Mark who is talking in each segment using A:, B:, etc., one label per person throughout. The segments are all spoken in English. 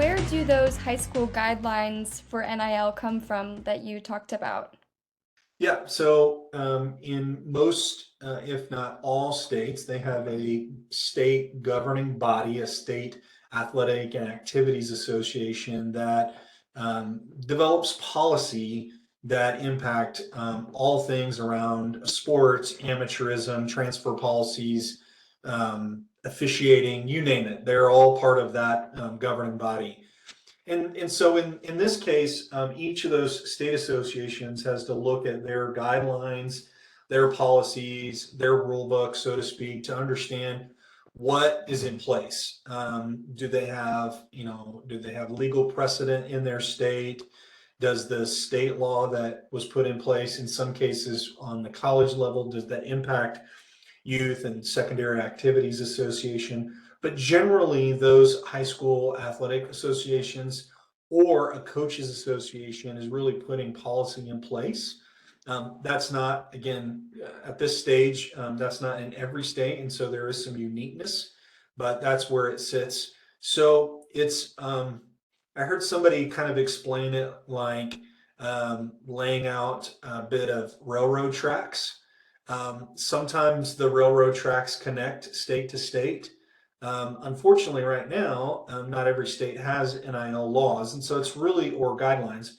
A: where do those high school guidelines for NIL come from that you talked about?
B: Yeah, so in most, if not all states, they have a state governing body, a state athletic and activities association that develops policy that impact all things around sports, amateurism, transfer policies, officiating, you name it. They're all part of that governing body. And so in this case, each of those state associations has to look at their guidelines, their policies, their rule book, so to speak, to understand what is in place. Do they have, do they have legal precedent in their state? Does the state law that was put in place in some cases on the college level, does that impact youth and secondary activities association? But generally, those high school athletic associations or a coaches association is really putting policy in place. That's not, again, at this stage, that's not in every state. And so there is some uniqueness, but that's where it sits. So I heard somebody kind of explain it like laying out a bit of railroad tracks. Sometimes the railroad tracks connect state to state. Unfortunately, right now, not every state has NIL laws, and so it's really, or guidelines,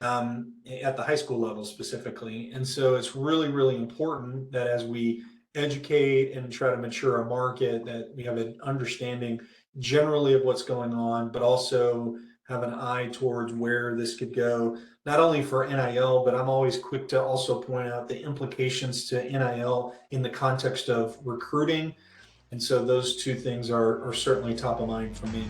B: at the high school level specifically. And so it's really, really important that as we educate and try to mature our market, that we have an understanding generally of what's going on, but also have an eye towards where this could go, not only for NIL, but I'm always quick to also point out the implications to NIL in the context of recruiting. And so those two things are certainly top of mind for me.